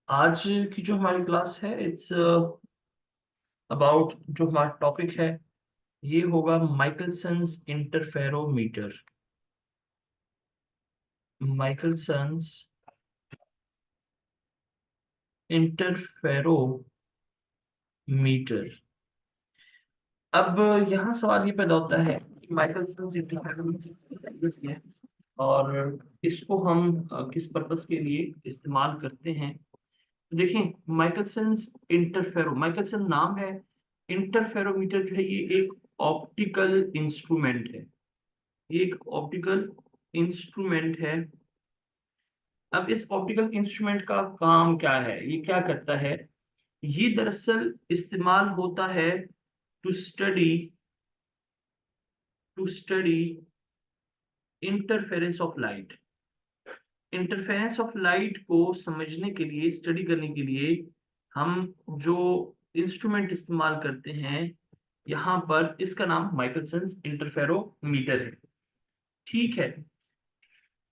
आज की जो हमारी क्लास है इट्स अबाउट जो हमारा टॉपिक है ये होगा माइकलसन्स इंटरफेरोमीटर। Michelson's interferometer. अब यहाँ सवाल ये पैदा होता है कि माइकलसन्स इंटरफेरोमीटर है और इसको हम किस पर्पस के लिए इस्तेमाल करते हैं। देखिए, माइकलसन नाम है। इंटरफेरोमीटर जो है ये एक ऑप्टिकल इंस्ट्रूमेंट है। ये एक ऑप्टिकल इंस्ट्रूमेंट है। अब इस ऑप्टिकल इंस्ट्रूमेंट का काम क्या है, ये क्या करता है? ये दरअसल इस्तेमाल होता है to study interference of light. Interference of light को समझने के लिए, स्टडी करने के लिए हम जो इंस्ट्रूमेंट इस्तेमाल करते हैं यहाँ पर, इसका नाम माइकलसन्स इंटरफेरोमीटर है। ठीक है,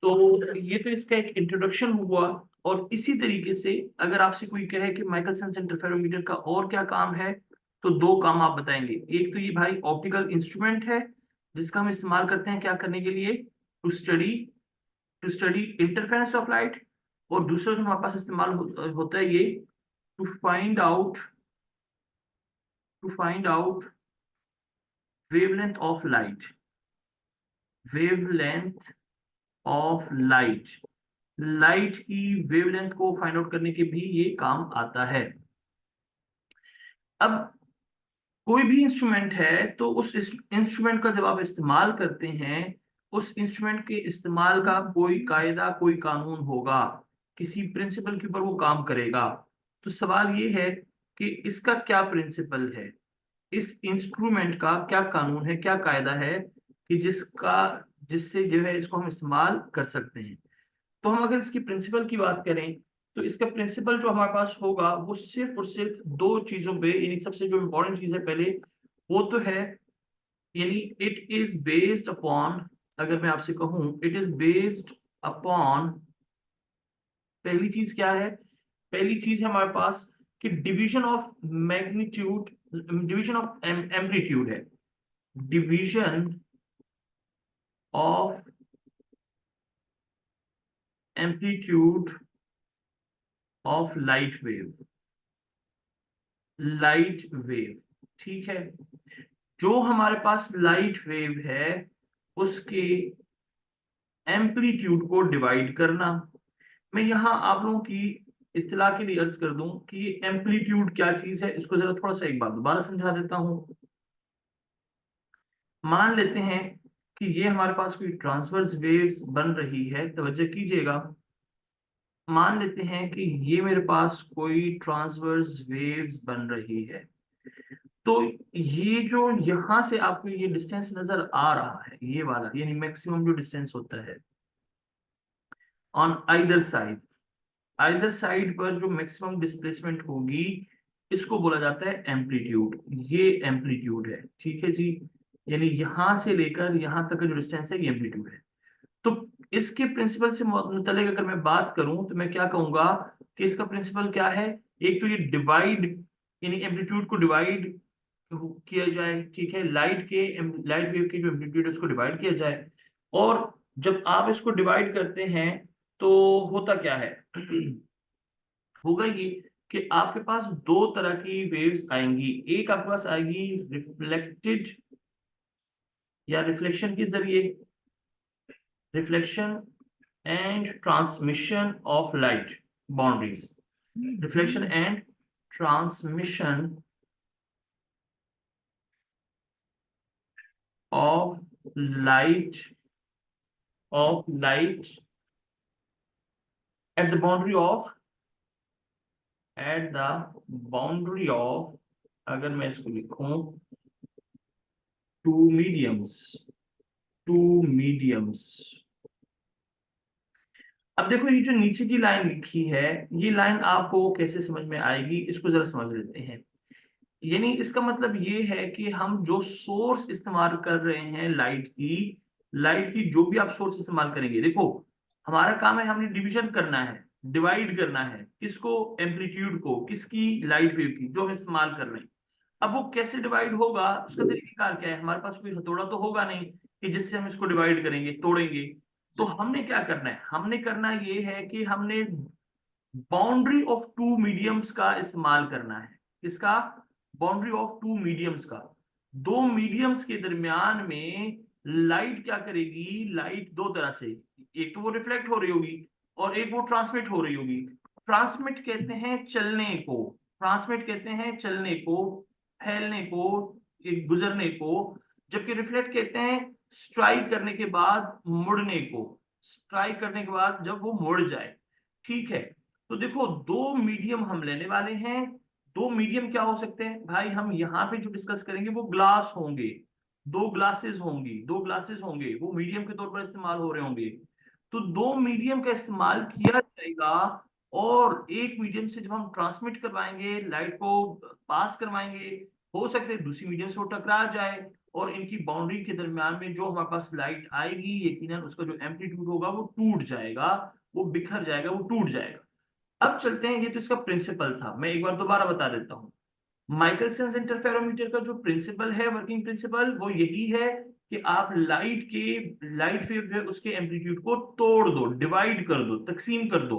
तो ये तो इसका एक इंट्रोडक्शन हुआ। और इसी तरीके से अगर आपसे कोई कहे कि माइकलसन्स इंटरफेरोमीटर का और क्या काम है, तो दो काम आप बताएंगे। एक तो ये भाई ऑप्टिकल इंस्ट्रूमेंट है जिसका हम इस्तेमाल करते हैं क्या करने के लिए, to study interference of light. और दूसरा जो हमारे पास इस्तेमाल होता है ये to find out wavelength of light. Wavelength of light, light की वेवलेंथ को फाइंड आउट करने के भी ये काम आता है। अब कोई भी इंस्ट्रूमेंट है तो उस इंस्ट्रूमेंट का जब आप इस्तेमाल करते हैं, उस इंस्ट्रूमेंट के इस्तेमाल का कोई कायदा, कोई कानून होगा, किसी प्रिंसिपल के ऊपर वो काम करेगा। तो सवाल ये है कि इसका क्या प्रिंसिपल है, इस इंस्ट्रूमेंट का क्या कानून है, क्या कायदा है कि जिससे जो है इसको हम इस्तेमाल कर सकते हैं। तो हम अगर इसकी प्रिंसिपल की बात करें तो इसका प्रिंसिपल जो हमारे पास होगा वो सिर्फ और सिर्फ दो चीजों पे, यानी सबसे जो इम्पोर्टेंट चीज है पहले वो तो है, यानी इट इज बेस्ड अपॉन, अगर मैं आपसे कहूं इट इज बेस्ड अपॉन, पहली चीज क्या है? पहली चीज है हमारे पास कि division of magnitude, division of amplitude है। Division of amplitude of light wave. ठीक है, जो हमारे पास लाइट वेव है उसके एम्पलीट्यूड को डिवाइड करना। मैं यहाँ आप लोगों की इत्तला के लिए अर्ज कर दूं कि एम्पलीट्यूड क्या चीज है, इसको जरा थोड़ा सा एक बार दोबारा समझा देता हूं। मान लेते हैं कि ये हमारे पास कोई ट्रांसवर्स वेव्स बन रही है, तवज्जो कीजिएगा। मान लेते हैं कि ये मेरे पास कोई ट्रांसवर्स वेव्स बन रही है। तो ये जो यहां से आपको ये डिस्टेंस नजर आ रहा है, ये वाला यानी मैक्सिमम जो डिस्टेंस होता है ऑन आइदर साइड पर जो मैक्सिमम डिस्प्लेसमेंट होगी, इसको बोला जाता है एम्पलीट्यूड। ये एम्पलीट्यूड है, ठीक है जी। यानी यहां से लेकर यहां तक का जो डिस्टेंस है ये एम्पलीट्यूड है। तो इसके प्रिंसिपल से मुतल्लिक अगर मैं बात करूं तो मैं क्या कहूंगा कि इसका प्रिंसिपल क्या है? एक तो ये डिवाइड, यानी एम्पलीट्यूड को डिवाइड किया जाए, ठीक है, लाइट वेव के जो एम्पलीट्यूड है उसको डिवाइड किया जाए। और जब आप इसको डिवाइड करते हैं तो होता क्या है होगा ये कि आपके पास दो तरह की वेव्स आएंगी। एक आपके पास आएगी रिफ्लेक्टेड या रिफ्लेक्शन के जरिए, reflection and transmission of light boundaries, reflection and transmission of light light at the boundary of at the boundary of, अगर मैं इसको लिखूं, टू मीडियम्स, टू मीडियम्स। अब देखो ये जो नीचे की लाइन लिखी है, ये लाइन आपको कैसे समझ में आएगी, इसको जरा समझ लेते हैं। यानी इसका मतलब ये है कि हम जो सोर्स इस्तेमाल कर रहे हैं लाइट की जो भी आप सोर्स इस्तेमाल करेंगे, देखो हमारा काम है हमने डिवीजन करना है। डिवाइड करना है किसको, एम्पलीट्यूड को, किसकी, लाइट वेव की, जो हम इस्तेमाल कर रहे हैं। अब वो कैसे डिवाइड होगा, उसका तरीकेकार क्या है, हमारे पास कोई हथौड़ा तो होगा नहीं कि जिससे हम इसको डिवाइड करेंगे, तोड़ेंगे। तो हमने क्या करना है, हमने करना ये है कि हमने बाउंड्री ऑफ टू मीडियम्स का इस्तेमाल करना है। किसका, बाउंड्री ऑफ टू मीडियम्स का। दो मीडियम्स के दरमियान में लाइट क्या करेगी, लाइट दो तरह से, एक तो वो रिफ्लेक्ट हो रही होगी और एक वो ट्रांसमिट हो रही होगी। ट्रांसमिट कहते हैं चलने को, ट्रांसमिट कहते हैं चलने को, फैलने को, एक गुजरने को। जबकि रिफ्लेक्ट कहते हैं स्ट्राइक करने के बाद मुड़ने को, स्ट्राइक करने के बाद जब वो मुड़ जाए। ठीक है, तो देखो दो मीडियम हम लेने वाले हैं। दो मीडियम क्या हो सकते हैं भाई, हम यहाँ पे जो डिस्कस करेंगे वो ग्लास होंगे, दो ग्लासेस होंगी, दो ग्लासेस होंगे, वो मीडियम के तौर पर इस्तेमाल हो रहे होंगे। तो दो मीडियम का इस्तेमाल किया जाएगा और एक मीडियम से जब हम ट्रांसमिट करवाएंगे, लाइट को पास करवाएंगे, हो सकता है दूसरी मीडियम से वो टकरा जाए और इनकी बाउंड्री के दरमियान में जो हमारे पास लाइट आएगी, यकीनन उसका जो एम्पलीट्यूड होगा वो टूट जाएगा, वो बिखर जाएगा, वो टूट जाएगा। अब चलते हैं, ये तो इसका प्रिंसिपल था, मैं एक बार दोबारा बता देता हूँ। माइकलसन्स इंटरफेरोमीटर का जो प्रिंसिपल है, वर्किंग प्रिंसिपल, वो यही है कि आप लाइट वेव जो है उसके एम्पलीट्यूड को तोड़ दो, डिवाइड कर दो, तकसीम कर दो।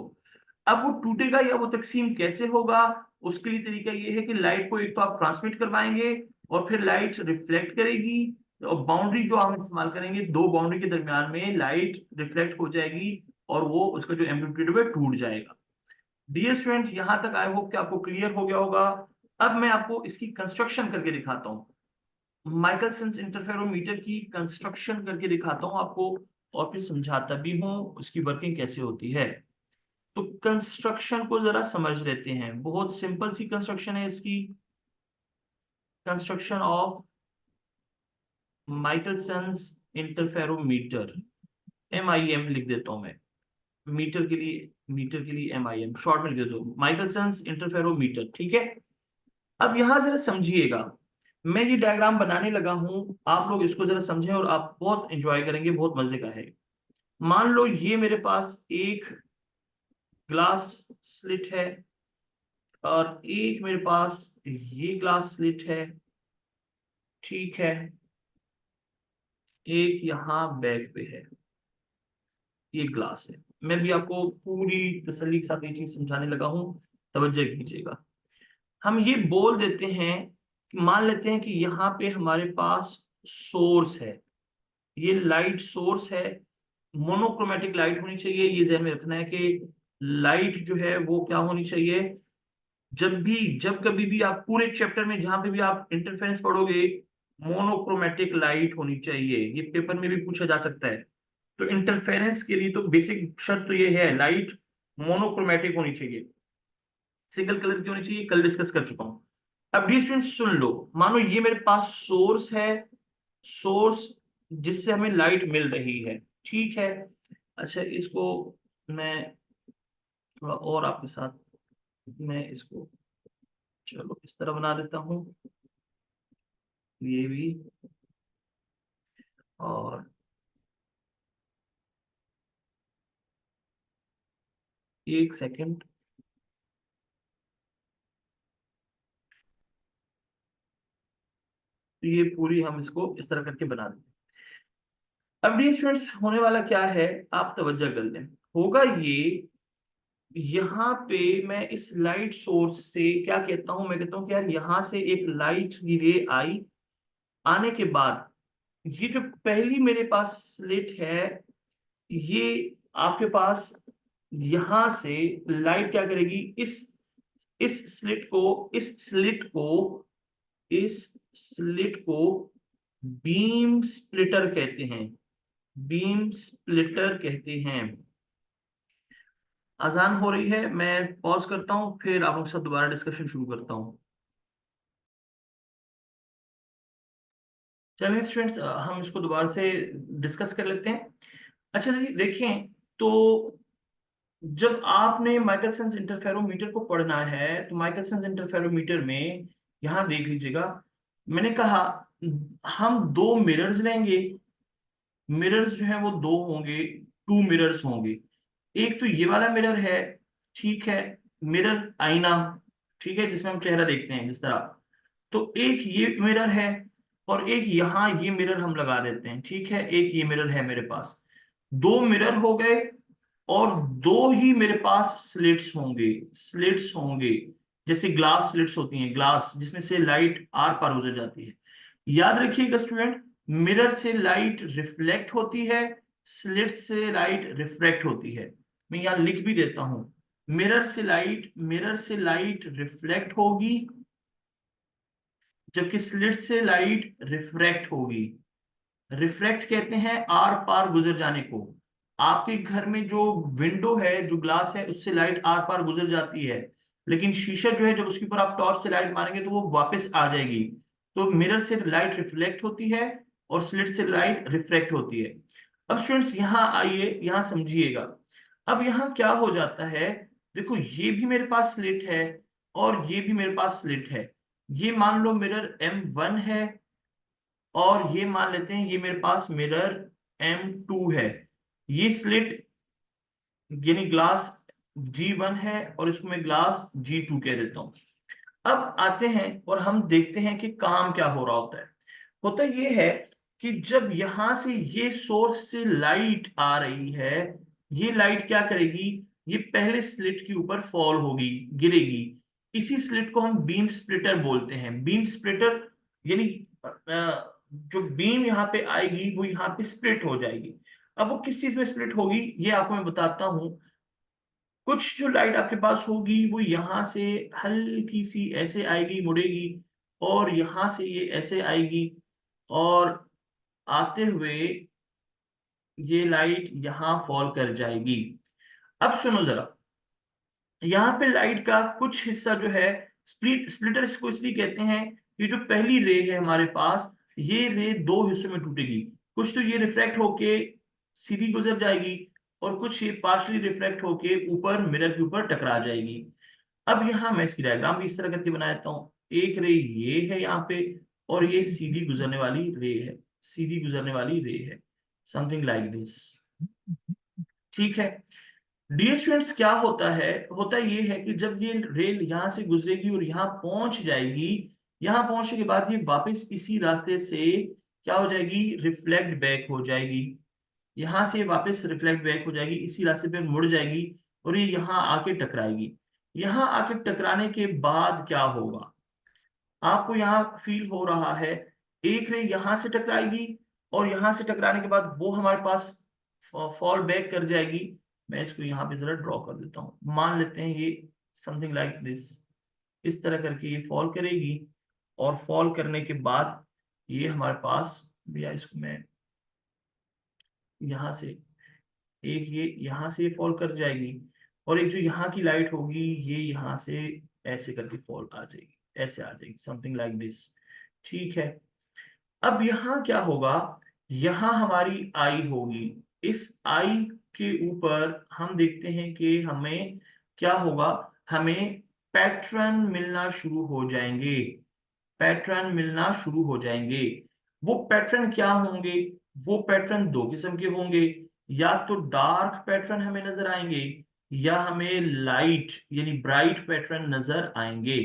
अब वो टूटेगा या वो तकसीम कैसे होगा, उसके लिए तरीका ये है कि लाइट को एक तो आप ट्रांसमिट करवाएंगे और फिर लाइट रिफ्लेक्ट करेगी, और बाउंड्री जो हम इस्तेमाल करेंगे, दो बाउंड्री के दरमियान में लाइट रिफ्लेक्ट हो जाएगी और वो उसका जो एम्पलीट्यूड है टूट जाएगा। डियर स्टूडेंट, यहां तक आई होप कि आपको क्लियर हो गया होगा। अब मैं आपको इसकी कंस्ट्रक्शन करके दिखाता हूँ, माइकलसन्स इंटरफेरोमीटर की कंस्ट्रक्शन करके दिखाता हूँ आपको, और फिर समझाता भी हूँ उसकी वर्किंग कैसे होती है। तो कंस्ट्रक्शन को जरा समझ लेते हैं, बहुत सिंपल सी कंस्ट्रक्शन है इसकी। Construction of Michelson's interferometer, MIM लिख देता हूं मैं, मीटर के लिए MIM शॉर्ट में लिख देता हूं, माइकलसन्स इंटरफेरोमीटर। ठीक है, अब यहां जरा समझिएगा, मैं ये डायग्राम बनाने लगा हूं, आप लोग इसको जरा समझें और आप बहुत एंजॉय करेंगे, बहुत मजे का है। मान लो ये मेरे पास एक ग्लास स्लिट है और एक मेरे पास ये ग्लास स्लिट है। ठीक है, एक यहाँ बैक पे है, ये ग्लास है। मैं भी आपको पूरी तसल्ली के साथ ये चीज समझाने लगा हूं, तवज्जो कीजिएगा। हम ये बोल देते हैं, मान लेते हैं कि यहाँ पे हमारे पास सोर्स है, ये लाइट सोर्स है, मोनोक्रोमेटिक लाइट होनी चाहिए। ये ध्यान में रखना है कि लाइट जो है वो क्या होनी चाहिए, जब कभी भी आप पूरे चैप्टर में जहां पे भी आप इंटरफेरेंस पढ़ोगे, मोनोक्रोमेटिक लाइट होनी चाहिए। ये पेपर में भी पूछा जा सकता है। तो इंटरफेरेंस के लिए तो बेसिक शर्त तो ये है, लाइट मोनोक्रोमेटिक होनी चाहिए, सिंगल कलर की होनी चाहिए, कल डिस्कस कर चुका हूं। अब डी स्टूडेंट सुन लो, मानो ये मेरे पास सोर्स है, सोर्स जिससे हमें लाइट मिल रही है। ठीक है, अच्छा इसको मैं थोड़ा और आपके साथ, मैं इसको चलो इस तरह बना देता हूँ, ये भी, और एक सेकंड, तो ये पूरी हम इसको इस तरह करके बना देंगे। अब ये स्टूडेंट्स होने वाला क्या है, आप तवज्जो कर लें, होगा ये, यहाँ पे मैं इस लाइट सोर्स से क्या कहता हूं, मैं कहता हूं कि यार यहाँ से एक लाइट की रे आई, आने के बाद ये जो पहली मेरे पास स्लिट है, ये आपके पास यहां से लाइट क्या करेगी, इस स्लिट को बीम स्प्लिटर कहते हैं, बीम स्प्लिटर कहते हैं। अजान हो रही है, मैं पॉज करता हूँ, फिर आप लोग के साथ दोबारा डिस्कशन शुरू करता हूँ। चलिए स्टूडेंट्स, हम इसको दोबारा से डिस्कस कर लेते हैं। अच्छा जी देखें, तो जब आपने माइकलसन्स इंटरफेरोमीटर को पढ़ना है, तो माइकलसन्स इंटरफेरोमीटर में यहाँ देख लीजिएगा, मैंने कहा हम दो मिरर्स लेंगे, मिरर्स जो है वो दो होंगे, टू मिरर्स होंगे। एक तो ये वाला मिरर है ठीक है, मिरर आईना, ठीक है, जिसमें हम चेहरा देखते हैं जिस तरह। तो एक ये मिरर है और एक यहाँ ये मिरर हम लगा देते हैं, ठीक है, एक ये मिरर है मेरे पास, दो मिरर हो गए, और दो ही मेरे पास स्लिट्स होंगे, स्लिट्स होंगे, जैसे ग्लास स्लिट्स होती हैं, ग्लास जिसमें से लाइट आर पार गुजर जाती है। याद रखिएगा स्टूडेंट, मिरर से लाइट रिफ्लेक्ट होती है, स्लिट से लाइट रिफ्रैक्ट होती है। मैं यहां लिख भी देता हूं, मिरर से लाइट रिफ्लेक्ट होगी, जबकि स्लिट से लाइट रिफ्रैक्ट होगी। रिफ्रैक्ट कहते हैं आर पार गुजर जाने को। आपके घर में जो विंडो है, जो ग्लास है, उससे लाइट आर पार गुजर जाती है, लेकिन शीशा जो है, जब उसके ऊपर आप टॉर्च से लाइट मारेंगे तो वो वापस आ जाएगी। तो मिरर से लाइट रिफ्लेक्ट होती है और स्लिट से लाइट रिफ्रैक्ट होती है। अब स्टूडेंट्स यहाँ आइए, यहाँ समझिएगा। अब यहाँ क्या हो जाता है, देखो ये भी मेरे पास स्लिट है और ये भी मेरे पास स्लिट है। ये मान लो मिरर M1 है, और ये मान लेते हैं ये मेरे पास मिरर M2 है। ये स्लिट यानी ग्लास G1 है और इसको मैं ग्लास G2 कह देता हूं। अब आते हैं और हम देखते हैं कि काम क्या हो रहा होता है। होता ये है कि जब यहां से ये सोर्स से लाइट आ रही है, ये लाइट क्या करेगी, ये पहले स्लिट के ऊपर फॉल होगी, गिरेगी। इसी स्लिट को हम बीम स्प्लिटर बोलते हैं। बीम स्प्लिटर यानी जो बीम यहाँ पे आएगी वो यहाँ पे स्प्लिट हो जाएगी। अब वो किस चीज में स्प्लिट होगी ये आपको मैं बताता हूँ। कुछ जो लाइट आपके पास होगी वो यहाँ से हल्की सी ऐसे आएगी, मुड़ेगी, और यहाँ से ये ऐसे आएगी, और आते हुए ये लाइट यहाँ फॉल कर जाएगी। अब सुनो जरा, यहाँ पे लाइट का कुछ हिस्सा जो है, स्प्लिटर इसको इसलिए कहते हैं कि जो पहली रे है हमारे पास, ये रे दो हिस्सों में टूटेगी। कुछ तो ये रिफ्रैक्ट होके सीधी गुजर जाएगी, और कुछ ये पार्शली रिफ्रैक्ट होके ऊपर मिरर के ऊपर टकरा जाएगी। अब यहाँ मैं इसकी डायग्राम भी इस तरह करके बना देता हूँ। एक रे ये है यहाँ पे, और ये सीधी गुजरने वाली रे है, सीधी गुजरने वाली रे है, समथिंग लाइक दिस। ठीक है डियर स्टूडेंट्स, क्या होता है, होता ये है कि जब ये रेल यहाँ से गुजरेगी और यहाँ पहुंच जाएगी, यहाँ पहुंचने के बाद ये वापस इसी रास्ते से क्या हो जाएगी, रिफ्लेक्ट बैक हो जाएगी। यहाँ से वापस रिफ्लेक्ट बैक हो जाएगी, इसी रास्ते पे मुड़ जाएगी, और ये यहाँ आके टकराएगी। यहाँ आके टकराने के बाद क्या होगा, आपको यहाँ फील हो रहा है, एक रे यहाँ से टकराएगी, और यहाँ से टकराने के बाद वो हमारे पास फॉल बैक कर जाएगी। मैं इसको यहाँ पे जरा ड्रॉ कर देता हूँ। मान लेते हैं ये समथिंग लाइक दिस, इस तरह करके ये फॉल करेगी, और फॉल करने के बाद ये हमारे पास, भैया इसको मैं यहाँ से, एक ये यहाँ से फॉल कर जाएगी, और एक जो यहाँ की लाइट होगी ये यहाँ से ऐसे करके फॉल आ जाएगी, ऐसे आ जाएगी, समथिंग लाइक दिस। ठीक है, अब यहाँ क्या होगा, यहाँ हमारी आई होगी। इस आई के ऊपर हम देखते हैं कि हमें क्या होगा, हमें पैटर्न मिलना शुरू हो जाएंगे, पैटर्न मिलना शुरू हो जाएंगे। वो पैटर्न क्या होंगे, वो पैटर्न दो किस्म के होंगे, या तो डार्क पैटर्न हमें नजर आएंगे, या हमें लाइट यानी ब्राइट पैटर्न नजर आएंगे।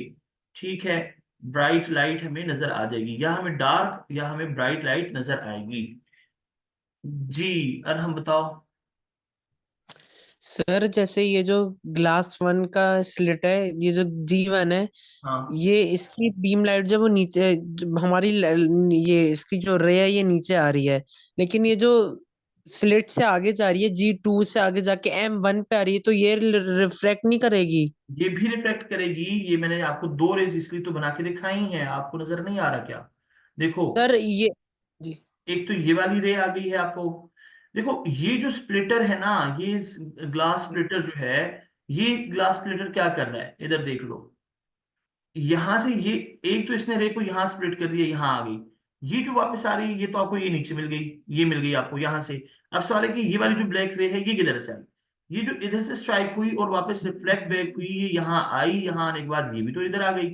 ठीक है, ब्राइट लाइट हमें नजर आ जाएगी, या हमें डार्क या हमें ब्राइट लाइट नजर आएगी। जी, अब हम बताओ। सर जैसे ये जो ग्लास वन का स्लिट है, ये जो G1 है, हाँ, ये इसकी बीम लाइट जब वो नीचे जब हमारी ये इसकी जो रे है ये नीचे आ रही है, लेकिन ये जो स्लिट से आगे जा रही है G2 से आगे जाके M1 पे आ रही है, तो ये रिफ्रैक्ट नहीं करेगी? ये भी रिफ्लेक्ट करेगी। ये मैंने आपको दो रेज इसलिए तो बना के दिखाई हैं, आपको नजर नहीं आ रहा क्या? देखो, सर ये जी। एक तो ये वाली रे आ गई है आपको। देखो ये जो स्प्लिटर है ना, ये ग्लास स्प्लिटर जो है, ये ग्लास स्प्लिटर क्या कर रहा है, इधर देख लो। यहां से ये, एक तो इसने रे को यहां स्प्लिट कर दिया, यहां आ गई। ये जो वापस आ रही है, ये तो आपको ये नीचे मिल गई, ये मिल गई आपको यहां से। अब सवाल है कि ये वाली जो ब्लैक रे है ये किधर से आई, ये जो इधर से स्ट्राइक हुई और वापस रिफ्लेक्ट बैक हुई, ये यहाँ आई, यहाँ आने के बाद ये भी तो इधर आ गई।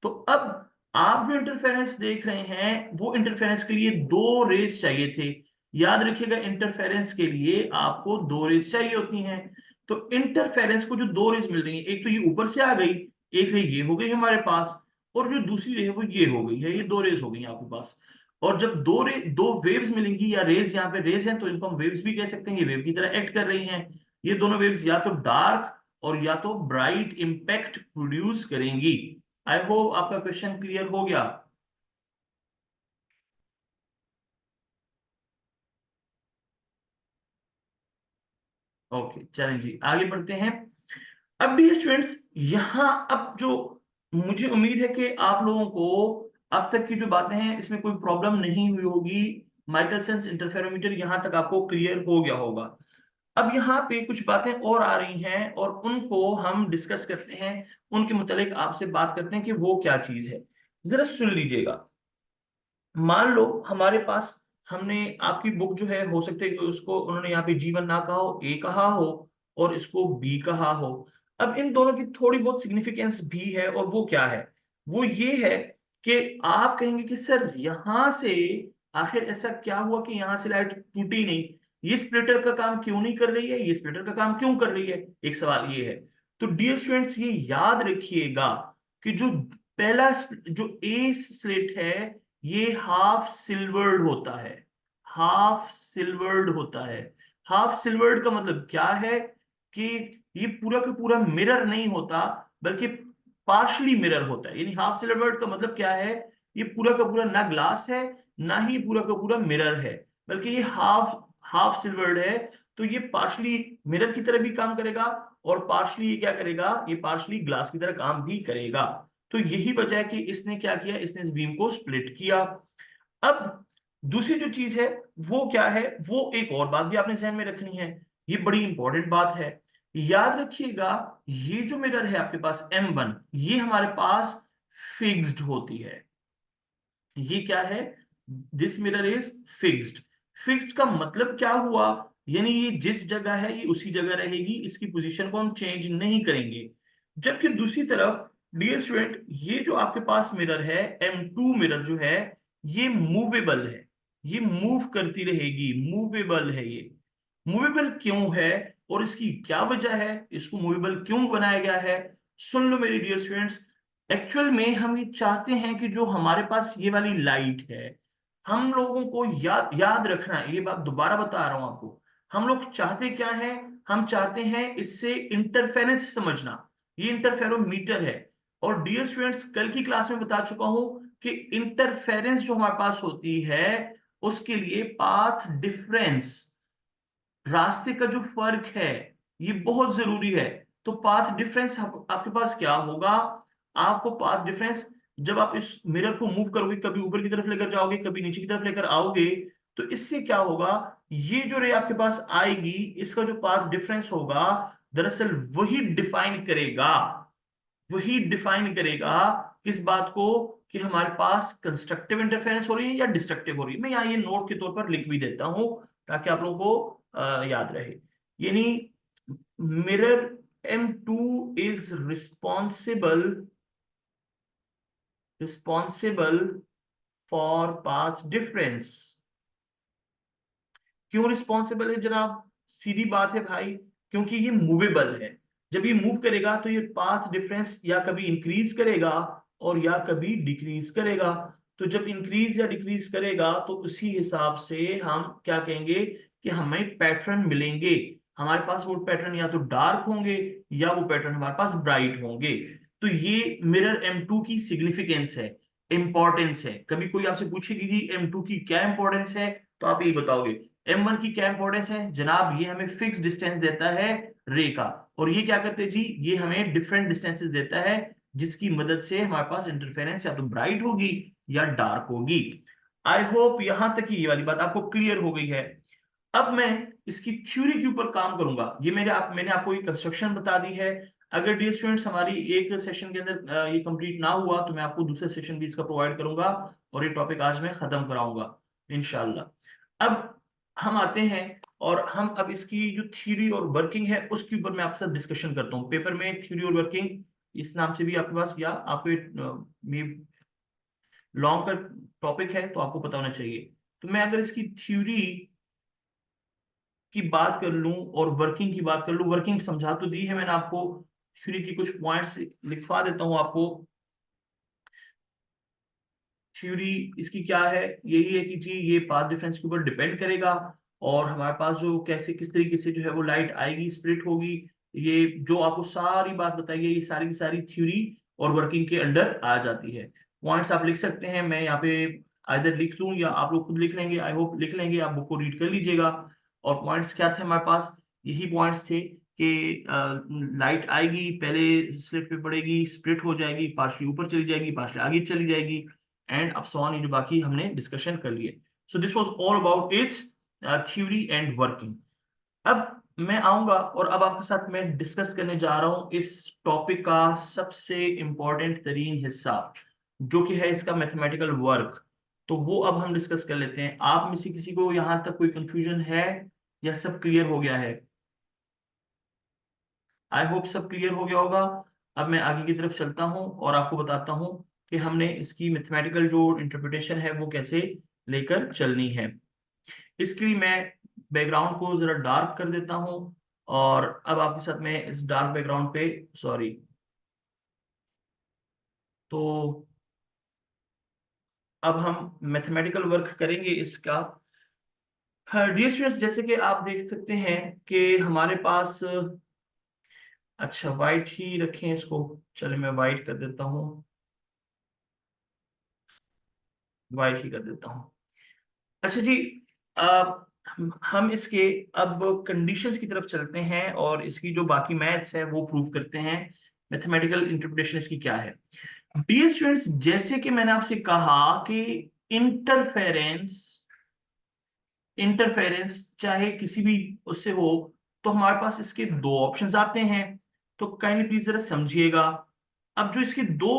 तो अब आप जो इंटरफेरेंस देख रहे हैं, वो इंटरफेरेंस के लिए दो रेस चाहिए थे। याद रखिएगा, इंटरफेरेंस के लिए आपको दो रेस चाहिए होती हैं। तो इंटरफेरेंस को जो दो रेज मिल रही है, एक तो ये ऊपर से आ गई, एक रे ये हो गई हमारे पास, और जो दूसरी रे है वो ये हो गई है, ये दो रेज हो गई आपके पास। और जब दो वेव्स मिलेंगी, या रेज, यहाँ पे रेज हैं तो इनको हम वेव्स भी कह सकते हैं, ये वेव की तरह एक्ट कर रही हैं। ये दोनों वेव्स या तो डार्क और या तो ब्राइट इंपैक्ट प्रोड्यूस करेंगी। आई होप आपका क्वेश्चन क्लियर हो गया। ओके चलें जी, आगे बढ़ते हैं। अब भी स्टूडेंट्स यहाँ, अब जो मुझे उम्मीद है कि आप लोगों को अब तक की जो बातें हैं इसमें कोई प्रॉब्लम नहीं हुई होगी। माइकलसन इंटरफेरोमीटर यहाँ तक आपको क्लियर हो गया होगा। अब यहाँ पे कुछ बातें और आ रही हैं और उनको हम डिस्कस करते हैं, उनके मुतालिक आपसे बात करते हैं कि वो क्या चीज है। जरा सुन लीजिएगा। मान लो हमारे पास, हमने आपकी बुक जो है, हो सकता है कि उसको उन्होंने यहाँ पे जीवन ना कहा हो, ए कहा हो, और इसको बी कहा हो। अब इन दोनों की थोड़ी बहुत सिग्निफिकेंस भी है, और वो क्या है, वो ये है कि आप कहेंगे कि सर यहां से आखिर ऐसा क्या हुआ कि यहां से लाइट टूटी नहीं, ये स्प्लिटर का काम क्यों नहीं कर रही है, ये स्प्लिटर का काम क्यों कर रही है, एक सवाल ये है। तो डियर स्टूडेंट्स, ये याद रखिएगा कि जो पहला जो ए स्लिट है, ये हाफ सिल्वर्ड होता है। हाफ सिल्वर्ड होता है। हाफ सिल्वर्ड का मतलब क्या है कि ये पूरा का पूरा मिरर नहीं होता, बल्कि पार्शली मिरर होता है। यानी हाफ सिल्वर्ड का मतलब क्या है, ये पूरा का पूरा ना ग्लास है, ना ही पूरा का पूरा मिरर है, बल्कि ये हाफ हाफ सिल्वर्ड है। तो ये पार्शली मिरर की तरह भी काम करेगा, और पार्शली ये क्या करेगा, ये पार्शली ग्लास की तरह काम भी करेगा। तो यही वजह है कि इसने क्या किया, इसने इस बीम को स्प्लिट किया। अब दूसरी जो चीज है वो क्या है, वो एक और बात भी आपने ध्यान में रखनी है, ये बड़ी इंपॉर्टेंट बात है। याद रखिएगा, ये जो मिरर है आपके पास M1, ये हमारे पास फिक्स्ड होती है। ये क्या है, this mirror is fixed. Fixed का मतलब क्या हुआ, यानी ये जिस जगह है ये उसी जगह रहेगी, इसकी पोजीशन को हम चेंज नहीं करेंगे। जबकि दूसरी तरफ डियर स्टूडेंट, ये जो आपके पास मिरर है, M2 मिरर जो है, ये मूवेबल है, ये मूव करती रहेगी, मूवेबल है ये। मूवेबल क्यों है और इसकी क्या वजह है, इसको मूवेबल क्यों बनाया गया है, सुन लो मेरे डियर स्टूडेंट्स। एक्चुअल में हम ये चाहते हैं कि जो हमारे पास ये वाली लाइट है, हम लोगों को याद रखना है, ये बात दोबारा बता रहा हूं आपको। हम लोग चाहते क्या है, हम चाहते हैं इससे इंटरफेरेंस समझना। ये इंटरफेरोमीटर है। और डियर स्टूडेंट्स, कल की क्लास में बता चुका हूं कि इंटरफेरेंस जो हमारे पास होती है, उसके लिए पाथ डिफरेंस, रास्ते का जो फर्क है, ये बहुत जरूरी है। तो पाथ डिफरेंस आपके पास क्या होगा, आपको पाथ डिफरेंस, जब आप इस मिरर को मूव करोगे, कभी ऊपर की तरफ लेकर जाओगे, कभी नीचे की तरफ लेकर आओगे, तो इससे क्या होगा, ये जो रे आपके पास आएगी, इसका जो पाथ डिफरेंस होगा, दरअसल वही डिफाइन करेगा किस बात को, कि हमारे पास कंस्ट्रक्टिव इंटरफेरेंस हो रही है या डिस्ट्रक्टिव हो रही है। मैं यहाँ ये नोट के तौर पर लिख भी देता हूं, ताकि आप लोगों को याद रहे। यानी mirror M2 is responsible for path difference. क्यों रिस्पॉन्सिबल है जनाब, सीधी बात है भाई, क्योंकि ये मूवेबल है। जब ये मूव करेगा तो ये पाथ डिफरेंस या कभी इंक्रीज करेगा और या कभी डिक्रीज करेगा। तो जब इंक्रीज या डिक्रीज करेगा तो उसी हिसाब से हम क्या कहेंगे कि हमें पैटर्न मिलेंगे। हमारे पास वो पैटर्न या तो डार्क होंगे, या वो पैटर्न हमारे पास ब्राइट होंगे। तो ये मिरर M2 की सिग्निफिकेंस है, इंपॉर्टेंस है। कभी कोई आपसे पूछेगी कि M2 की क्या इंपॉर्टेंस है, तो आप यही बताओगे। M1 की क्या इंपॉर्टेंस है जनाब, ये हमें फिक्स डिस्टेंस देता है रे का। और ये क्या करते हैं जी, ये हमें डिफरेंट डिस्टेंसेस देता है, जिसकी मदद से हमारे पास इंटरफेरेंस या तो ब्राइट होगी या डार्क होगी। आई होप यहां तक की ये वाली बात आपको क्लियर हो गई है। अब मैं इसकी थ्योरी के ऊपर काम करूंगा। ये मैंने आपको ये कंस्ट्रक्शन बता दी है। अगर डियर स्टूडेंट्स हमारी एक सेशन के अंदर ये कंप्लीट ना हुआ, तो मैं आपको दूसरे सेशन भी इसका प्रोवाइड करूंगा, और ये टॉपिक आज मैं खत्म कराऊंगा इंशाल्लाह। अब हम आते हैं, और हम अब इसकी जो थ्योरी और वर्किंग है उसके ऊपर मैं आपसे डिस्कशन करता हूँ। पेपर में थ्योरी और वर्किंग इस नाम से भी आपके पास, या आपको लॉन्ग का टॉपिक है तो आपको पता होना चाहिए। तो मैं अगर इसकी थ्योरी की बात कर लूं और वर्किंग की बात कर लूं, वर्किंग समझा तो दी है मैंने आपको, थ्योरी की कुछ पॉइंट्स लिखवा देता हूं आपको। थ्योरी इसकी क्या है, यही है कि जी ये पाथ डिफरेंस के ऊपर डिपेंड करेगा, और हमारे पास जो कैसे किस तरीके से जो है वो लाइट आएगी, स्प्लिट होगी, ये जो आपको सारी बात बताई है, ये सारी की सारी थ्योरी और वर्किंग के अंडर आ जाती है। पॉइंट्स आप लिख सकते हैं, मैं यहाँ पे आइदर लिख लूँ या आप लोग खुद लिख लेंगे, आई होप लिख लेंगे, आप बुक को रीड कर लीजिएगा। और पॉइंट्स क्या थे हमारे पास, यही पॉइंट्स थे कि लाइट आएगी, पहले स्लिट पे पड़ेगी, स्प्लिट हो जाएगी, पार्शली ऊपर चली जाएगी, पार्शली आगे चली जाएगी, एंड अब सॉन, ये जो बाकी हमने डिस्कशन कर लिए। So this was all about it's theory and working. अब मैं आऊंगा और अब आपके साथ मैं डिस्कस करने जा रहा हूं इस टॉपिक का सबसे इंपॉर्टेंट तरीन हिस्सा, जो कि है इसका मैथमेटिकल वर्क। तो वो अब हम डिस्कस कर लेते हैं। आप में से किसी को यहां तक कोई कंफ्यूजन है या सब क्लियर हो गया है? आई होप सब क्लियर हो गया होगा। अब मैं आगे की तरफ चलता हूं और आपको बताता हूं कि हमने इसकी मैथमेटिकल जो इंटरप्रिटेशन है वो कैसे लेकर चलनी है। इसके लिए मैं बैकग्राउंड को जरा डार्क कर देता हूं, और अब आपके साथ मैं इस डार्क बैकग्राउंड पे, सॉरी, तो अब हम मैथमेटिकल वर्क करेंगे इसका। डियर स्टूडेंट्स, जैसे कि आप देख सकते हैं कि हमारे पास, अच्छा वाइट ही रखें इसको, चलिए मैं वाइट कर देता हूँ, वाइट ही कर देता हूँ। अच्छा जी, अब हम इसके अब कंडीशंस की तरफ चलते हैं और इसकी जो बाकी मैथ्स है वो प्रूव करते हैं, मैथमेटिकल इंटरप्रिटेशन इसकी क्या है। डियर स्टूडेंट्स, जैसे कि मैंने आपसे कहा कि इंटरफेरेंस, इंटरफेरेंस चाहे किसी भी उससे हो, तो हमारे पास इसके दो ऑप्शंस आते हैं। तो काइंडली प्लीज जरा समझिएगा। अब जो इसके दो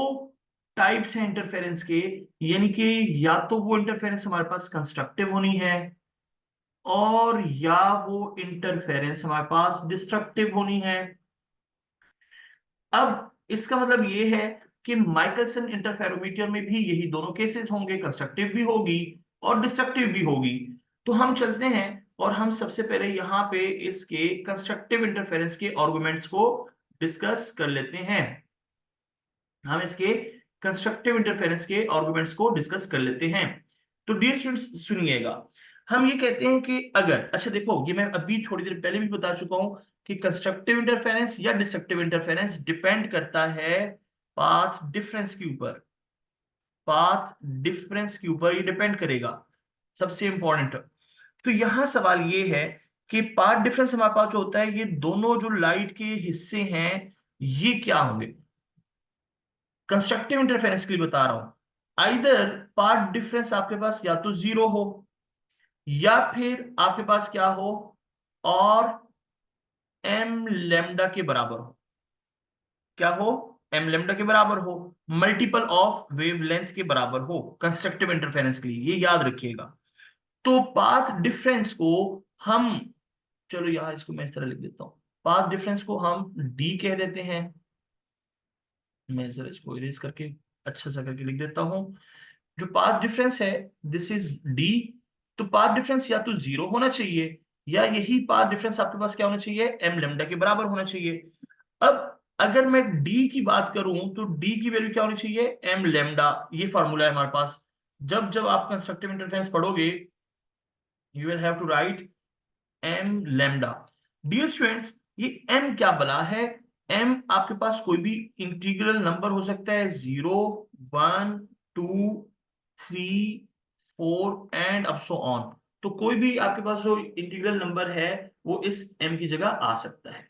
टाइप्स हैं इंटरफेरेंस के, यानी कि या तो वो इंटरफेरेंस हमारे पास कंस्ट्रक्टिव होनी है, और या वो इंटरफेरेंस हमारे पास डिस्ट्रक्टिव होनी है। अब इसका मतलब ये है कि माइकलसन इंटरफेरोमीटर में भी यही दोनों केसेस होंगे, कंस्ट्रक्टिव भी होगी और डिस्ट्रक्टिव भी होगी। तो हम चलते हैं और हम सबसे पहले यहाँ पे इसके कंस्ट्रक्टिव इंटरफेरेंस के आर्गुमेंट्स को डिस्कस कर लेते हैं। हम इसके कंस्ट्रक्टिव इंटरफेरेंस के आर्गुमेंट्स को डिस्कस कर लेते हैं। तो डियर स्टूडेंट्स सुनिएगा, हम ये कहते हैं कि अगर, अच्छा देखो, ये मैं अभी थोड़ी देर पहले भी बता चुका हूं कि कंस्ट्रक्टिव इंटरफेरेंस या डिस्ट्रक्टिव इंटरफेरेंस डिपेंड करता है पाथ डिफरेंस के ऊपर, पाथ डिफरेंस के ऊपर ये डिपेंड करेगा, सबसे इंपॉर्टेंट। तो यहां सवाल ये है कि पाथ डिफरेंस हमारे पास जो होता है, ये दोनों जो लाइट के हिस्से हैं ये क्या होंगे। कंस्ट्रक्टिव इंटरफेरेंस के लिए बता रहा हूं, आइदर पाथ डिफरेंस आपके पास या तो जीरो हो, या फिर आपके पास क्या हो, और एम लेमडा के बराबर हो। क्या हो? एम लेमडा के बराबर हो, मल्टीपल ऑफ वेवलेंथ के बराबर हो कंस्ट्रक्टिव इंटरफेरेंस के लिए, ये याद रखिएगा। तो पाथ डिफरेंस को हम, चलो यहां इसको मैं इस तरह लिख देता हूं, पाथ डिफरेंस को हम डी कह देते हैं। मैं जरा इसको इरेज करके अच्छा सा करके लिख देता हूं। जो पाथ डिफरेंस है, दिस इज डी। तो पाथ डिफरेंस या तो जीरो होना चाहिए, या यही पाथ डिफरेंस आपके पास क्या होना चाहिए, एम लेमडा के बराबर होना चाहिए। अब अगर मैं डी की बात करूं तो डी की वैल्यू क्या होनी चाहिए, एम लेमडा। ये फॉर्मूला है हमारे पास। जब जब आप कंस्ट्रक्टिव इंटरफेरेंस पढ़ोगे, you will have to write m lambda. Dear students, ये एम क्या बला है, एम आपके पास कोई भी इंटीग्रल नंबर हो सकता है, 0, 1, 2, 3, 4 एंड अब सो ऑन। तो कोई भी आपके पास जो इंटीग्रल नंबर है वो इस एम की जगह आ सकता है।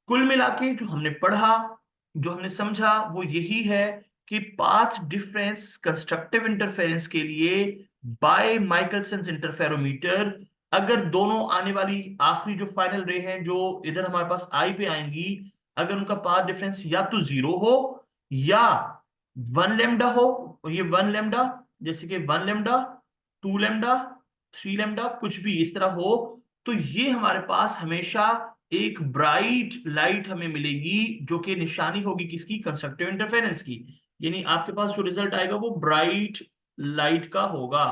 कुल मिला के जो हमने पढ़ा, जो हमने समझा, वो यही है कि पाथ डिफरेंस कंस्ट्रक्टिव इंटरफेरेंस के लिए बाय माइकलसन इंटरफेरोमीटर, अगर दोनों आने वाली आखिरी जो फाइनल रे है जो इधर हमारे पास आई पे आएंगी, अगर उनका पाथ डिफरेंस या तो जीरो हो या 1 लेमडा हो, और ये 1 लेमडा, जैसे कि 1 लेमडा, 2 लेमडा, 3 लेमडा, कुछ भी इस तरह हो, तो ये हमारे पास हमेशा एक ब्राइट लाइट हमें मिलेगी, जो कि निशानी होगी किसकी, कंस्ट्रक्टिव इंटरफेरेंस की। यानी आपके पास जो रिजल्ट आएगा वो ब्राइट लाइट का होगा,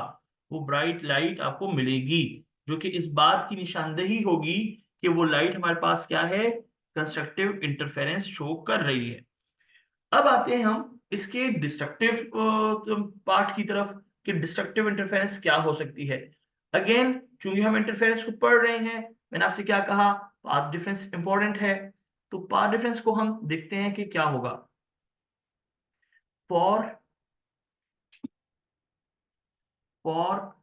वो ब्राइट लाइट आपको मिलेगी। जो कि इस बात की निशानदेही होगी कि वो लाइट हमारे पास क्या है, कंस्ट्रक्टिव इंटरफेरेंस शो कर रही है। अब आते हैं हम इसके डिस्ट्रक्टिव पार्ट की तरफ कि डिस्ट्रक्टिव इंटरफेरेंस क्या हो सकती है। अगेन चूंकि हम इंटरफेरेंस को पढ़ रहे हैं, मैंने आपसे क्या कहा, पाथ डिफरेंस इंपॉर्टेंट है। तो पाथ डिफरेंस को हम देखते हैं कि क्या होगा। फॉर फॉर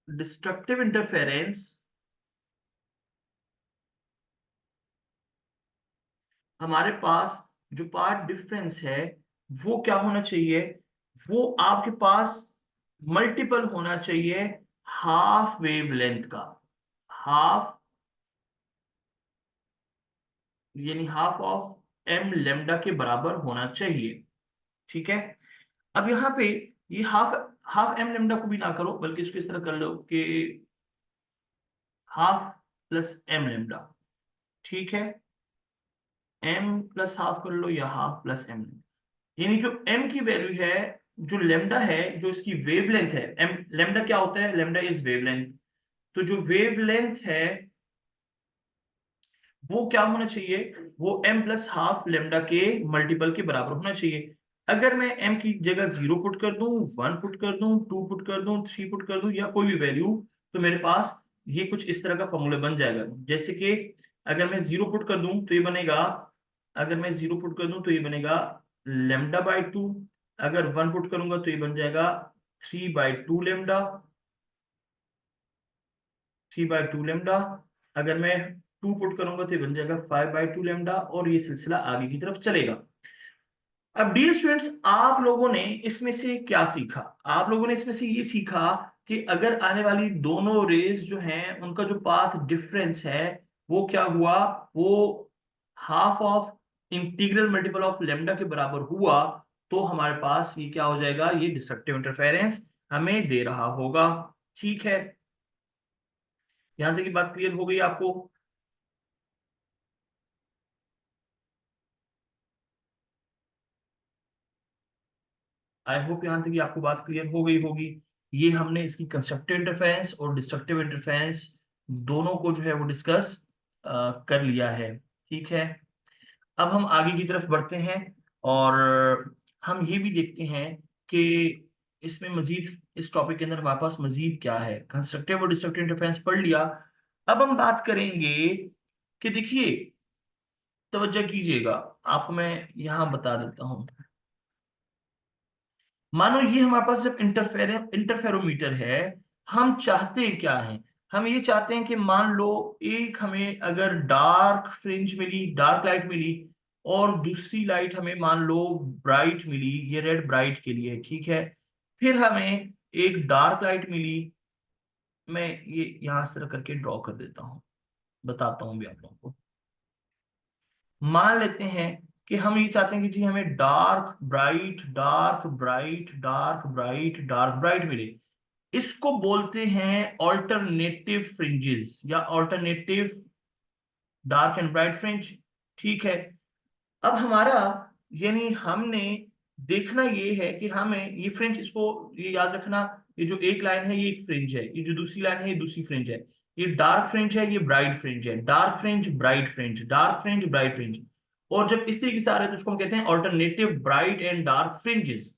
डिस्ट्रक्टिव इंटरफेरेंस हमारे पास जो पाथ डिफरेंस है वो क्या होना चाहिए, वो आपके पास मल्टीपल होना चाहिए हाफ वेव लेंथ का। हाफ यानी हाफ ऑफ एम लेमडा के बराबर होना चाहिए। ठीक है। अब यहाँ पे ये हाफ हाफ एम लेमडा को भी ना करो, बल्कि इसको इस तरह कर लो कि हाफ प्लस एम लेमडा। ठीक है, एम प्लस हाफ कर लो या हाफ प्लस एम, यानी जो m की वैल्यू है, जो लेमडा है, जो इसकी वेवलेंथ है, m लेमडा क्या होता है, लेमडा इज वेवलेंथ। तो जो वेवलेंथ है वो क्या होना चाहिए, वो m प्लस हाफ लेमडा के मल्टीपल के बराबर होना चाहिए। अगर मैं m की जगह 0 पुट कर दूं, 1 पुट कर दूं, 2 पुट कर दूं, 3 पुट कर दूं या कोई भी वैल्यू, तो मेरे पास ये कुछ इस तरह का फॉर्मूला बन जाएगा। जैसे कि अगर मैं 0 पुट कर दूं तो ये बनेगा, अगर मैं 0 पुट कर दूं तो ये बनेगा λ/2। अगर 1 पुट करूंगा तो ये बन जाएगा 3/2 लेमडा, 3/2 लेमडा। अगर मैं 2 पुट करूंगा तो ये बन जाएगा 5/2 लेमडा, और ये सिलसिला आगे की तरफ चलेगा। अब डियर स्टूडेंट्स, आप लोगों ने इसमें से क्या सीखा, आप लोगों ने इसमें से ये सीखा कि अगर आने वाली दोनों रेज जो हैं उनका जो पाथ डिफरेंस है वो क्या हुआ, वो half of integral multiple of lambda के बराबर हुआ, तो हमारे पास ये क्या हो जाएगा, ये डिस्ट्रक्टिव इंटरफेरेंस हमें दे रहा होगा। ठीक है, यहां तक की बात क्लियर हो गई आपको। आई होप यहाँ तक कि आपको बात क्लियर हो गई होगी। ये हमने इसकी कंस्ट्रक्टिव इंटरफेरेंस और डिस्ट्रक्टिव इंटरफेरेंस दोनों को जो है वो डिस्कस कर लिया है। ठीक है, अब हम आगे की तरफ बढ़ते हैं और हम ये भी देखते हैं कि इसमें मजीद, इस टॉपिक के अंदर हमारे पास मजीद क्या है। कंस्ट्रक्टिव और डिस्ट्रक्टिव इंटरफेरेंस पढ़ लिया। अब हम बात करेंगे कि देखिए, तवज्जो कीजिएगा, आपको मैं यहाँ बता देता हूँ। मानो ये हमारे पास जब इंटरफेरोमीटर है, हम चाहते क्या हैं, हम ये चाहते हैं कि मान लो एक हमें अगर डार्क फ्रिंज मिली, डार्क लाइट मिली, और दूसरी लाइट हमें मान लो ब्राइट मिली, ये रेड ब्राइट के लिए, ठीक है। फिर हमें एक डार्क लाइट मिली, मैं ये यहां से तरह करके ड्रॉ कर देता हूँ, बताता हूँ भी आप लोगों को। मान लेते हैं कि हम ये चाहते हैं कि जी हमें dark bright dark bright dark bright dark bright मिले। इसको बोलते हैं ऑल्टरनेटिव फ्रिंजेस या alternative dark and bright fringe. ठीक है। अब हमारा, यानी हमने देखना ये है कि हमें ये फ्रिंज, इसको ये याद रखना, ये जो एक लाइन है ये एक फ्रिंज है, ये जो दूसरी लाइन है ये दूसरी फ्रिंज है। ये डार्क फ्रिंज है, ये ब्राइट फ्रिंज है, dark fringe bright fringe, dark fringe bright fringe. और जब इस तरीके से आ रहे हैं तो उसको हम कहते हैं alternative bright and dark fringes.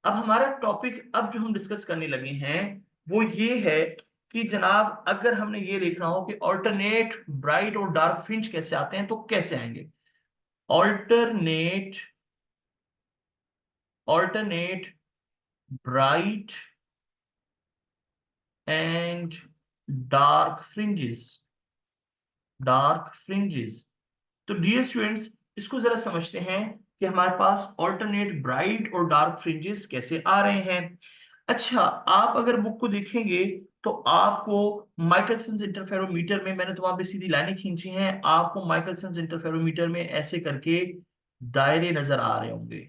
अब हमारा टॉपिक अब जो हम डिस्कस करने लगे हैं वो ये है कि जनाब, अगर हमने ये देखना हो कि ऑल्टरनेट ब्राइट और डार्क फ्रिंज कैसे आते हैं तो कैसे आएंगे। Alternate alternate bright and dark fringes, dark fringes। तो डियर स्टूडेंट्स, इसको जरा समझते हैं कि हमारे पास ऑल्टरनेट ब्राइट और डार्क फ्रिंजेस कैसे आ रहे हैं। अच्छा, आप अगर बुक को देखेंगे तो आपको माइकलसन्स इंटरफेरोमीटर में, मैंने तो वहां पे सीधी लाइनें खींची हैं, आपको माइकलसन्स इंटरफेरोमीटर में ऐसे करके दायरे नजर आ रहे होंगे।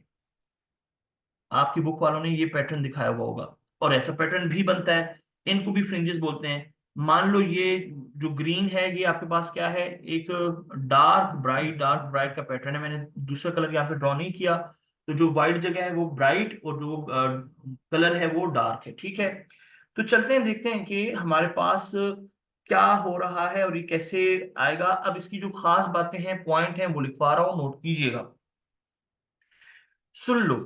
आपकी बुक वालों ने ये पैटर्न दिखाया हुआ होगा, और ऐसा पैटर्न भी बनता है, इनको भी फ्रिंजेस बोलते हैं। मान लो ये जो ग्रीन है ये आपके पास क्या है, एक डार्क ब्राइट का पैटर्न है। मैंने दूसरा कलर यहाँ पे ड्रॉ नहीं किया, तो जो व्हाइट जगह है वो ब्राइट और जो कलर है वो डार्क है। ठीक है, तो चलते हैं, देखते हैं कि हमारे पास क्या हो रहा है और ये कैसे आएगा। अब इसकी जो खास बातें हैं, पॉइंट हैं, वो लिखवा रहा हूं, नोट कीजिएगा, सुन लो।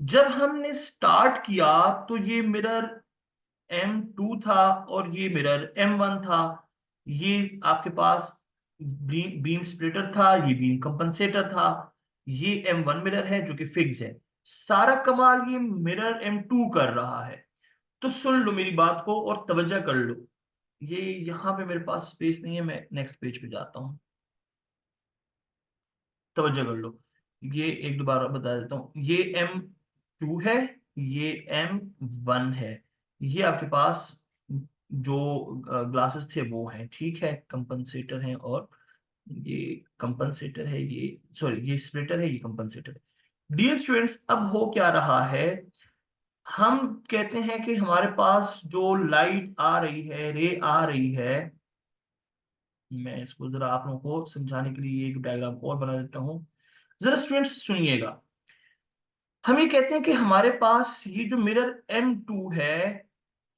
जब हमने स्टार्ट किया तो ये मिरर M2 था और ये मिरर M1 था। ये आपके पास बीम स्प्लिटर था, ये बीम कंपनसेटर था। ये M1 मिरर है जो कि फिक्स है। सारा कमाल ये मिरर M2 कर रहा है। तो सुन लो मेरी बात को और तवज्जो कर लो। ये यहां पे मेरे पास स्पेस नहीं है, मैं नेक्स्ट पेज पे जाता हूं, तवज्जो कर लो। ये एक दोबारा बता देता हूँ, ये M2 है, ये M1 है। ये आपके पास जो ग्लासेस थे वो हैं, ठीक है, कंपनसेटर हैं, और ये कंपनसेटर है, ये सॉरी ये स्प्लिटर है, ये कंपनसेटर है। डियर स्टूडेंट्स, अब हो क्या रहा है, हम कहते हैं कि हमारे पास जो लाइट आ रही है, रे आ रही है, मैं इसको जरा आप लोगों को समझाने के लिए एक डायग्राम और बना देता हूं। जरा स्टूडेंट्स सुनिएगा। हम ये कहते हैं कि हमारे पास ये जो मिरर M2 है,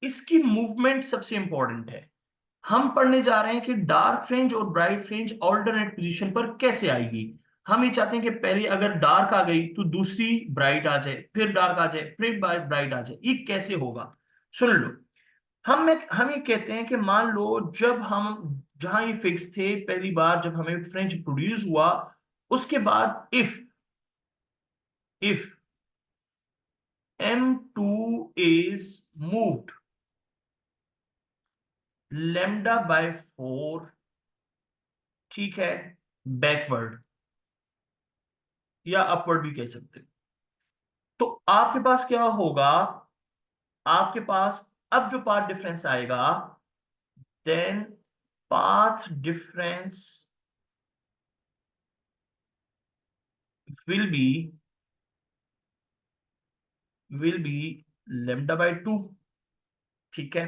इसकी मूवमेंट सबसे इंपॉर्टेंट है। हम पढ़ने जा रहे हैं कि डार्क फ्रिंज और ब्राइट फ्रिंज ऑल्टरनेट पोजीशन पर कैसे आएगी। हम ये चाहते हैं कि पहले अगर डार्क आ गई तो दूसरी ब्राइट आ जाए, फिर डार्क आ जाए, फिर ब्राइट आ जाए। ये कैसे होगा, सुन लो। हम ये कहते हैं कि मान लो जब हम जहां ये फिक्स थे, पहली बार जब हमें फ्रिंज प्रोड्यूस हुआ, उसके बाद इफ M2 is moved λ/4, ठीक है, बैकवर्ड या अपवर्ड भी कह सकते हैं, तो आपके पास क्या होगा, आपके पास अब जो पाथ डिफरेंस आएगा, then path difference will be λ/2, ठीक है।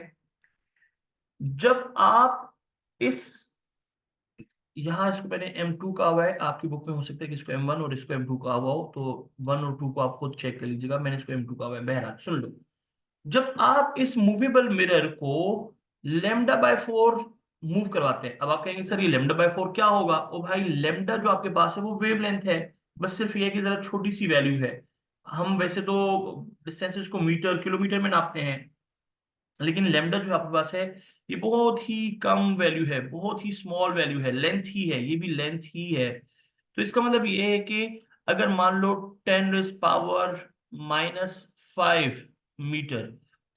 जब आप इस यहाँ इसको मैंने M2 कहा हुआ है, आपकी बुक में हो सकता है कि इसको M1 और इसको M2 कहा हुआ हो, तो 1 और 2 को आप खुद चेक कर लीजिएगा, मैंने इसको M2 कहा हुआ है। बहरहाल सुन लो, जब आप इस मूवेबल मिरर को λ/4 मूव करवाते हैं, अब आप कहेंगे सर ये λ/4 क्या होगा। ओ भाई, लेमडा जो आपके पास है वो वेवलेंथ है, बस सिर्फ ये है कि जरा छोटी सी वैल्यू है। हम वैसे तो डिस्टेंसेस को मीटर किलोमीटर में नापते हैं, लेकिन लेमडा जो आपके पास है ये बहुत ही कम वैल्यू है, बहुत ही स्मॉल वैल्यू है, लेंथ ही है, ये भी लेंथ ही है। तो इसका मतलब ये है कि अगर मान लो 10⁻⁻⁵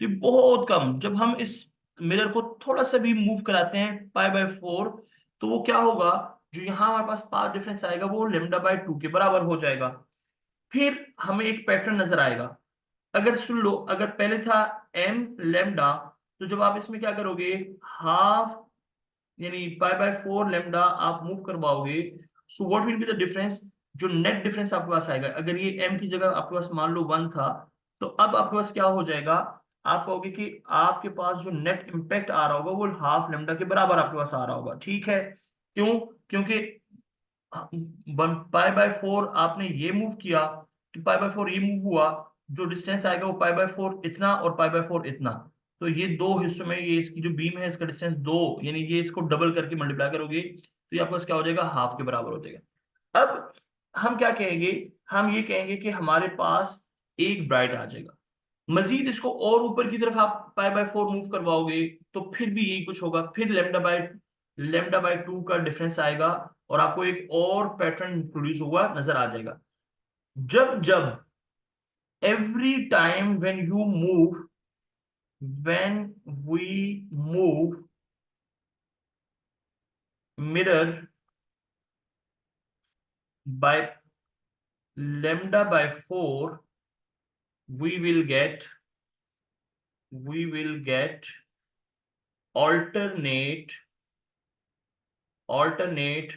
तो ये बहुत कम। जब हम इस मिरर को थोड़ा सा भी मूव कराते हैं π/4, तो वो क्या होगा, जो यहाँ हमारे पास पाथ डिफरेंस आएगा वो λ/2 के बराबर हो जाएगा। फिर हमें एक पैटर्न नजर आएगा। अगर सुन लो, अगर पहले था m लेमडा, तो जब आप इसमें क्या करोगे, हाफ यानी π/4 लेमडा आप मूव करवाओगे, so what will be the difference, जो नेट डिफरेंस आपके पास आएगा, अगर ये m की जगह आपके पास मान लो 1 था, तो अब आपके पास क्या हो जाएगा, आप कहोगे कि आपके पास जो नेट इम्पैक्ट आ रहा होगा वो हाफ लेमडा के बराबर आपके पास आ रहा होगा, ठीक है। क्यों, क्योंकि π/4 आपने ये मूव किया, तो π/4 ये मूव हुआ, जो डिस्टेंस आएगा वो π/4 इतना और π/4 इतना। तो ये दो हिस्सों में, ये इसकी जो बीम है इसका डिस्टेंस दो, यानी ये इसको डबल करके मल्टीप्लाई करोगे तो ये आपके पास क्या हो जाएगा, हाफ के बराबर हो जाएगा। अब हम क्या कहेंगे, हम ये कहेंगे कि हमारे पास एक ब्राइट आ जाएगा। मजीद इसको और ऊपर की तरफ आप π/4 मूव करवाओगे तो फिर भी यही कुछ होगा, फिर λ/2 का डिफरेंस आएगा और आपको एक और पैटर्न प्रोड्यूस हुआ नजर आ जाएगा। जब जब every time when we move mirror by λ/4, we will get we will get alternate alternate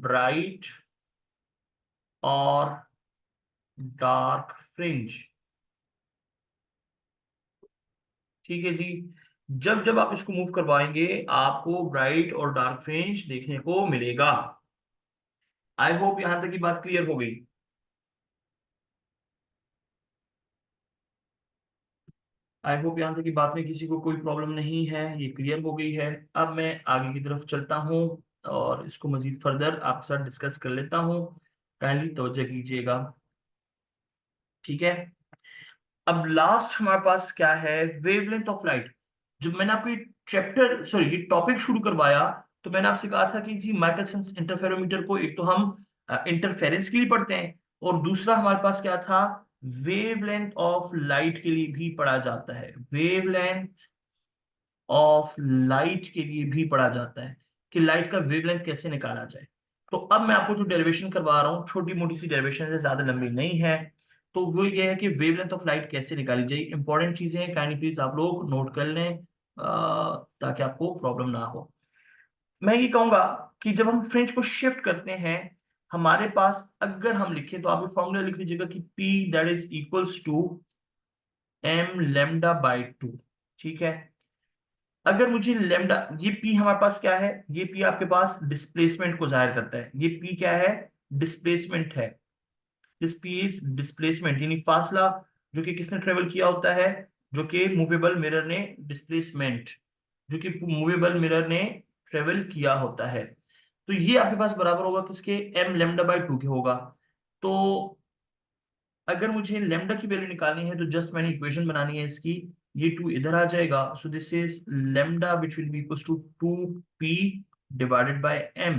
bright और डार्क फ्रिंज, ठीक है जी। जब जब आप इसको मूव करवाएंगे आपको ब्राइट और डार्क फ्रिंज देखने को मिलेगा। आई होप यहां तक की बात क्लियर हो गई। आई होप यहाँ तक की बात में किसी को कोई प्रॉब्लम नहीं है, ये क्लियर हो गई है। अब मैं आगे की तरफ चलता हूँ और इसको मजीद फर्दर आपके साथ डिस्कस कर लेता हूँ। काइंडली तवज्जो कीजिएगा, ठीक है। अब लास्ट हमारे पास क्या है, वेवलेंथ ऑफ लाइट। जब मैंने आपको चैप्टर सॉरी ये टॉपिक शुरू करवाया तो मैंने आपसे कहा था कि जी माइकलसन इंटरफेरोमीटर को एक तो हम इंटरफेरेंस के लिए पढ़ते हैं, और दूसरा हमारे पास क्या था, वेवलेंथ ऑफ लाइट के लिए भी पढ़ा जाता है। वेवलेंथ ऑफ लाइट के लिए भी पढ़ा जाता है कि लाइट का वेवलेंथ कैसे निकाला जाए। तो अब मैं आपको जो डेरिवेशन करवा रहा हूँ, छोटी मोटी सी डेरिवेशन है, ज्यादा लंबी नहीं है। तो वो ये है कि वेवलेंथ ऑफ लाइट कैसे निकाली जाए। इंपॉर्टेंट चीजें हैं, काइंडली प्लीज आप लोग नोट कर लें ताकि आपको प्रॉब्लम ना हो। मैं ये कहूंगा कि जब हम फ्रिंज को शिफ्ट करते हैं, हमारे पास अगर हम लिखें तो आप ये फॉर्मूला लिख लीजिएगा कि P that is equals to m lambda by 2, ठीक है। अगर मुझे लेमडा, ये पी हमारे पास क्या है, ये पी आपके पास डिस्प्लेसमेंट को जाहिर करता है। ये पी क्या है, डिस्प्लेसमेंट है। दिस पी इज डिस्प्लेसमेंट, यानी फासला जो कि किसने ट्रेवल किया होता है, जो कि मूवेबल मिरर ने, डिस्प्लेसमेंट जो कि मूवेबल मिरर ने ट्रेवल किया होता है। तो ये आपके पास बराबर होगा किसके, एम लेमडा बाई 2 के होगा। तो अगर मुझे लेमडा की वैल्यू निकालनी है तो जस्ट मैंने इक्वेशन बनानी है इसकी, ये 2 इधर आ जाएगा। So this is lambda which will be equals to 2p divided by m,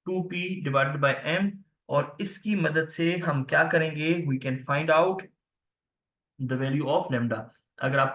2p divided by m। और इसकी मदद से हम क्या करेंगे, we can find out the value of lambda. अगर आपको